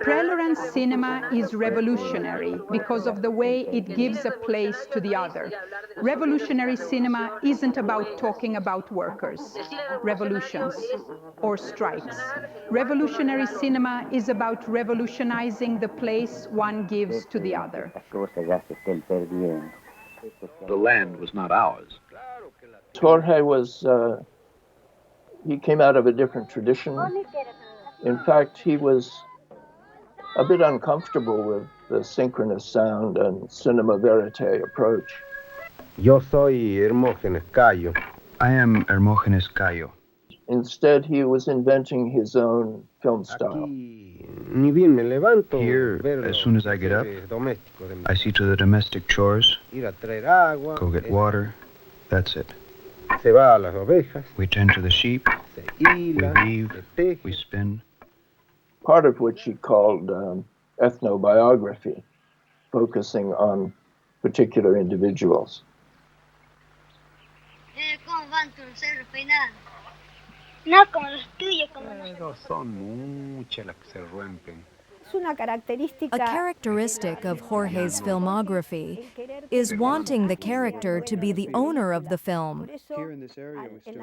Prelorán's cinema is revolutionary because of the way it gives a place to the other. Revolutionary cinema isn't about talking about workers, revolutions, or strikes. Revolutionary cinema is about revolutionizing the place one gives to the other. The land was not ours. Jorge was, he came out of a different tradition. In fact, he was a bit uncomfortable with the synchronous sound and cinema verite approach. Yo soy Hermógenes Cayo. I am Hermógenes Cayo. Instead, he was inventing his own film style. Here, as soon as I get up, I see to the domestic chores, go get water, that's it. We tend to the sheep, we weave, we spin. Part of which he called ethnobiography, focusing on particular individuals. No como los tuyos, como Pero son muchas las que se rompen. A characteristic of Jorge's filmography is wanting the character to be the owner of the film.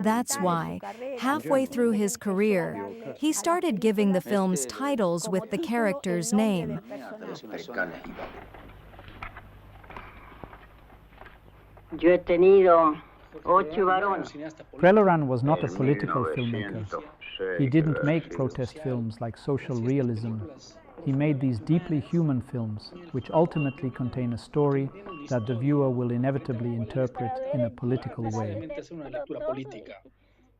That's why, halfway through his career, he started giving the films titles with the character's name. Prelorán was not a political filmmaker. He didn't make protest films like social realism. He made these deeply human films, which ultimately contain a story that the viewer will inevitably interpret in a political way.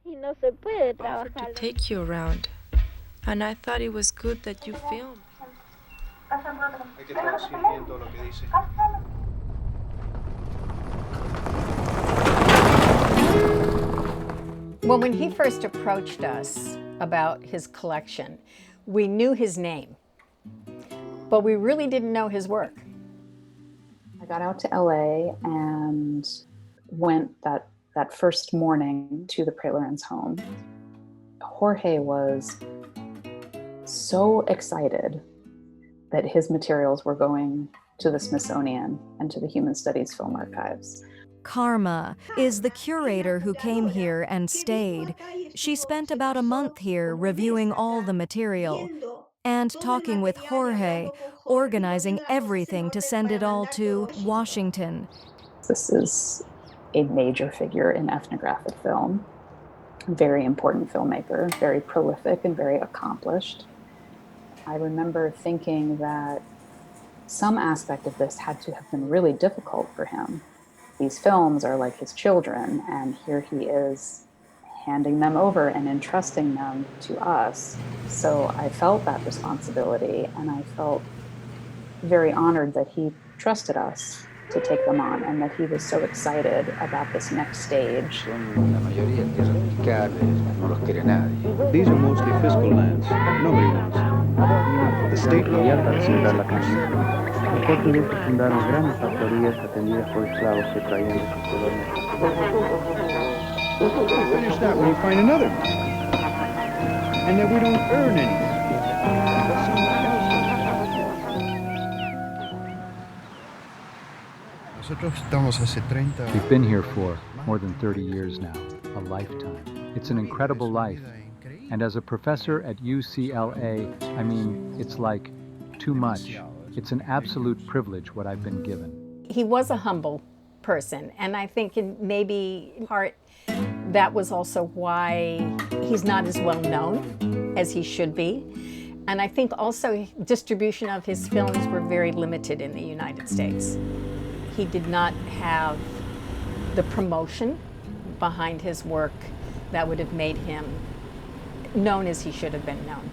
To take you around, and I thought it was good that you filmed. Well, when he first approached us about his collection, we knew his name, but we really didn't know his work. I got out to LA and went that first morning to the Prelorán's home. Jorge was so excited that his materials were going to the Smithsonian and to the Human Studies Film Archives. Karma is the curator who came here and stayed. She spent about a month here reviewing all the material and talking with Jorge, organizing everything to send it all to Washington. This is a major figure in ethnographic film, very important filmmaker, very prolific and very accomplished. I remember thinking that some aspect of this had to have been really difficult for him. These films are like his children, and here he is handing them over and entrusting them to us. So I felt that responsibility, and I felt very honored that he trusted us to take them on, and that he was so excited about this next stage. These are mostly fiscal lands. Nobody wants them. The state finish that when you find another. And that we don't earn anything. We've been here for more than 30 years now, a lifetime. It's an incredible life. And as a professor at UCLA, I mean, it's like too much. It's an absolute privilege what I've been given. He was a humble person, and I think in maybe part that was also why he's not as well known as he should be. And I think also distribution of his films were very limited in the United States. He did not have the promotion behind his work that would have made him known as he should have been known.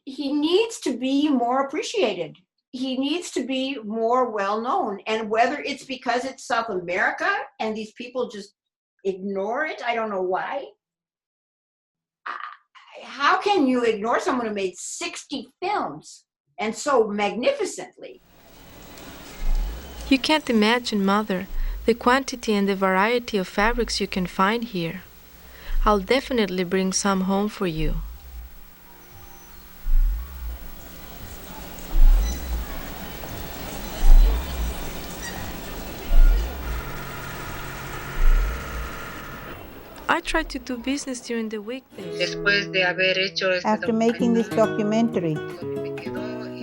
He needs to be more appreciated. He needs to be more well-known. And whether it's because it's South America and these people just ignore it, I don't know why. how can you ignore someone who made 60 films and so magnificently? You can't imagine, Mother, the quantity and the variety of fabrics you can find here. I'll definitely bring some home for you. I try to do business during the weekdays. After making this documentary,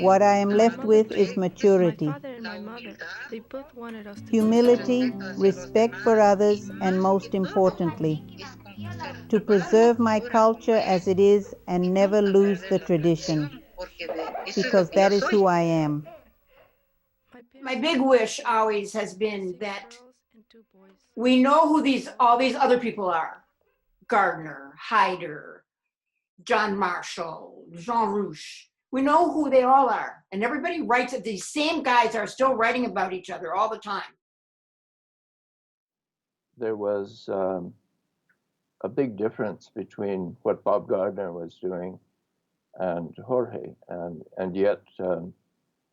what I am left with is maturity, humility, respect for others, and most importantly, to preserve my culture as it is and never lose the tradition, because that is who I am. My big wish always has been that we know who all these other people are. Gardner, Hyder, John Marshall, Jean Rouch. We know who they all are. And everybody writes it. These same guys are still writing about each other all the time. There was a big difference between what Bob Gardner was doing and Jorge. And yet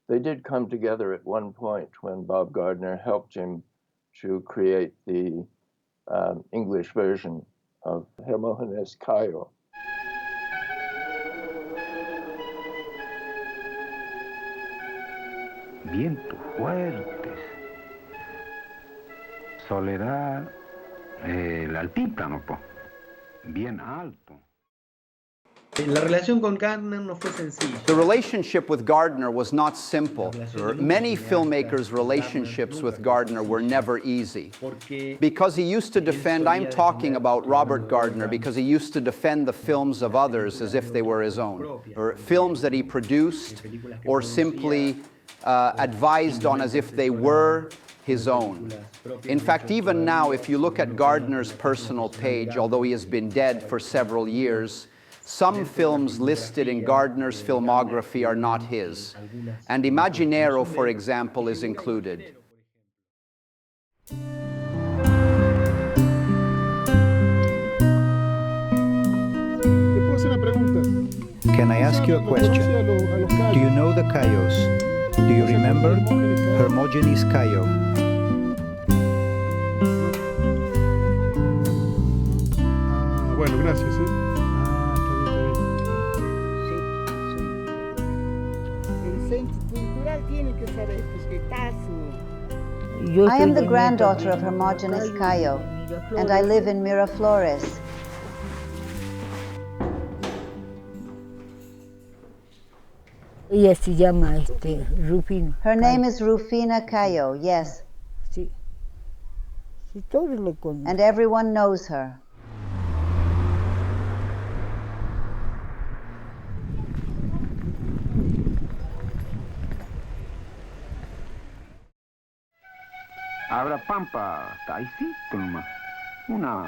they did come together at one point when Bob Gardner helped him to create the English version of Jorge's Children. Vientos fuertes, soledad, el altíplano, bien alto. La relación con Gardner no fue sencilla. The relationship with Gardner was not simple. Many filmmakers' relationships with Gardner were never easy. Because he used to defend, I'm talking about Robert Gardner, because he used to defend the films of others as if they were his own, or films that he produced, or simply advised on as if they were his own. In fact, even now, if you look at Gardner's personal page, although he has been dead for several years, some films listed in Gardner's filmography are not his. And Imaginero, for example, is included. Can I ask you a question? Do you know the Cayos? Do you remember Hermogenes Cayo? Bueno, gracias. I am the granddaughter of Hermogenes Cayo, and I live in Miraflores. Ella se llama Rufina. Her name is Rufina Cayo, yes. Sí. Sí, todos lo conocen. And everyone knows her. Abrapampa está ahícito nomás, unas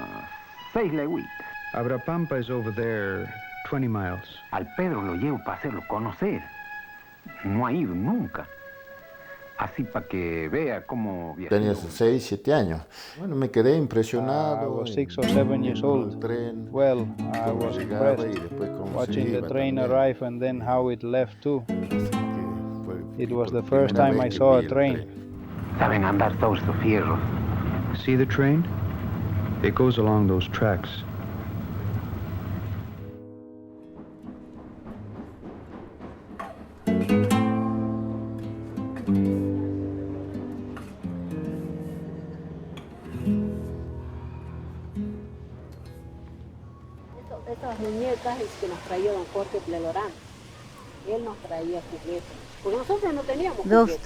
6 legüitas. Abrapampa is over there, 20 miles. Al Pedro lo llevo para hacerlo conocer. No ha ido nunca. Así para que vea cómo viajó. Tenía 6, 7 años. Bueno, me quedé impresionado. I was 6 or 7 years old. Well, I was impressed watching the train arrive and then how it left too. It was the first time I saw a train. Saben andar todos los fierros. See the train? It goes along those tracks. Estas muñecas es que nos traía don Jorge Prelorán. Él nos traía juguetes. Porque nosotros no teníamos Those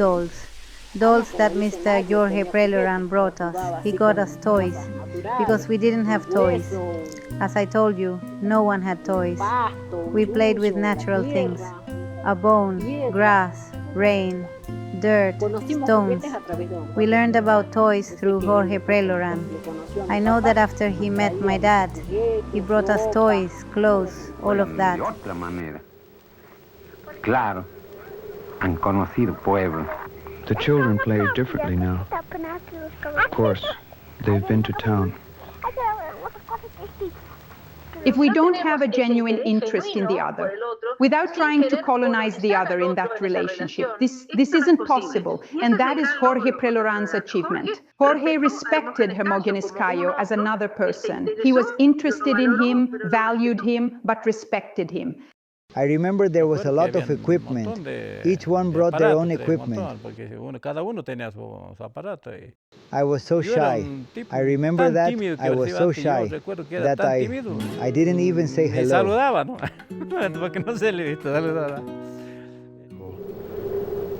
dolls that Mr. Jorge Prelorán brought us. He got us toys, because we didn't have toys. As I told you, no one had toys. We played with natural things. A bone, grass, rain, dirt, stones. We learned about toys through Jorge Prelorán. I know that after he met my dad, he brought us toys, clothes, all of that. Claro, han conocido pueblo. The children play differently now. Of course, they've been to town. if we don't have a genuine interest in the other, without trying to colonize the other in that relationship. This isn't possible, and that is Jorge Prelorán's achievement. Jorge respected Hermógenes Cayo as another person. He was interested in him, valued him, but respected him. I remember there was a lot of equipment. Each one brought their own equipment. I was so shy. I remember that I was so shy that I didn't even say hello.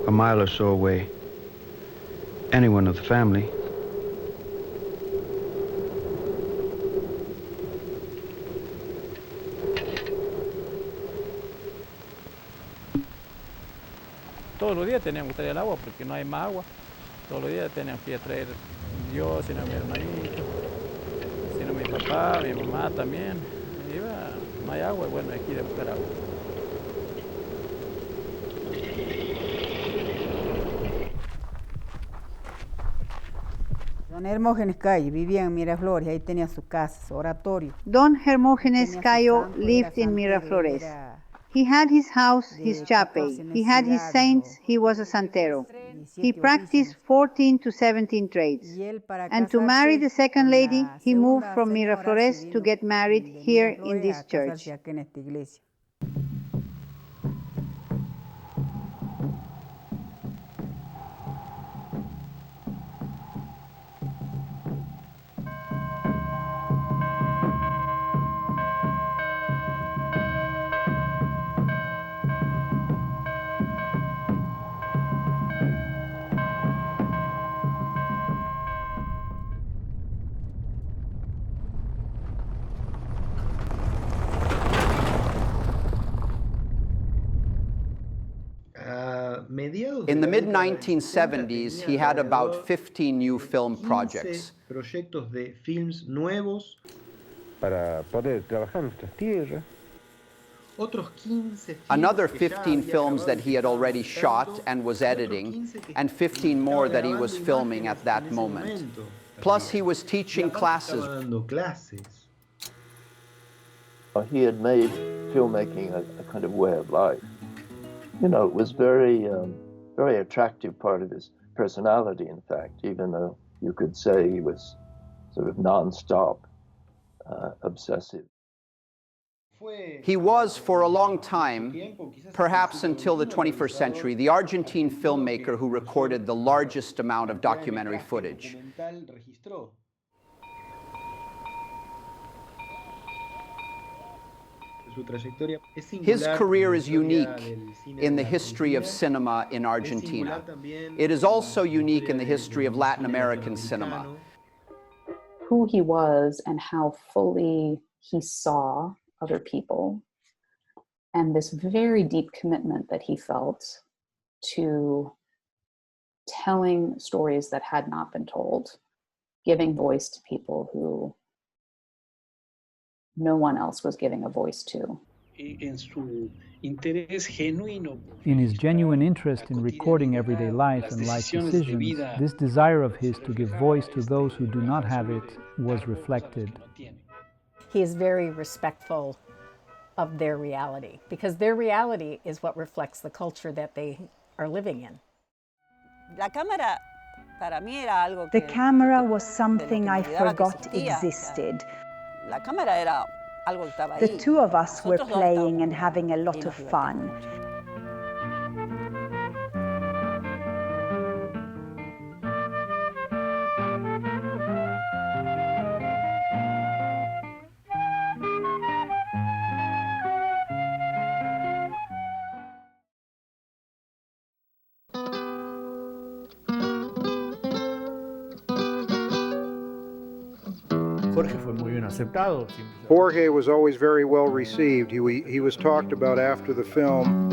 A mile or so away, anyone of the family. Todos los días teníamos que traer el agua porque no hay más agua. Todos los días teníamos que traer yo, sino mi hermanito, sino mi papá, mi mamá también. Iba, no hay agua, y bueno, hay que ir a buscar agua. Don Hermógenes Cayo vivía en Miraflores, ahí tenía su casa, su oratorio. Don Hermógenes Cayo lived in Miraflores. He had his house, his chapel. He had his saints, he was a santero. He practiced 14 to 17 trades. And to marry the second lady, he moved from Miraflores to get married here in this church. In the mid-1970s, he had about 15 new film projects. Proyectos de films nuevos. Para poder trabajar en nuestras tierras. Another 15 films that he had already shot and was editing, and 15 more that he was filming at that moment. Plus, he was teaching classes. He had made filmmaking a kind of way of life. You know, it was very attractive part of his personality, in fact, even though you could say he was sort of non-stop obsessive. He was, for a long time, perhaps until the 21st century, the Argentine filmmaker who recorded the largest amount of documentary footage. His career is unique in the history of cinema in Argentina. It is also unique in the history of Latin American cinema. Who he was and how fully he saw other people, and this very deep commitment that he felt to telling stories that had not been told, giving voice to people who no one else was giving a voice to. In his genuine interest in recording everyday life and life decisions, this desire of his to give voice to those who do not have it was reflected. He is very respectful of their reality, because their reality is what reflects the culture that they are living in. The camera was something I forgot existed. The two of us were playing and having a lot of fun. Jorge was always very well received. He was talked about after the film.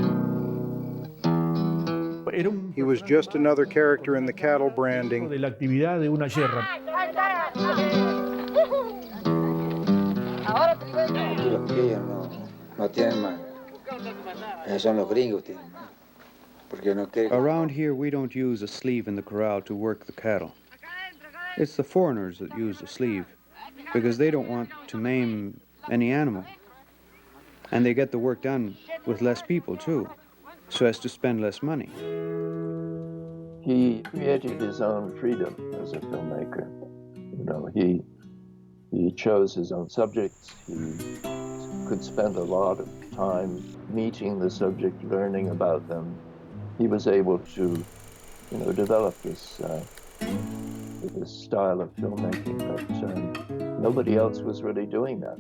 He was just another character in the cattle branding. Around here, we don't use a sleeve in the corral to work the cattle. It's the foreigners that use the sleeve, because they don't want to maim any animal. And they get the work done with less people too, so as to spend less money. He created his own freedom as a filmmaker. You know, he chose his own subjects. He could spend a lot of time meeting the subject, learning about them. He was able to, you know, develop this style of filmmaking, but nobody else was really doing that.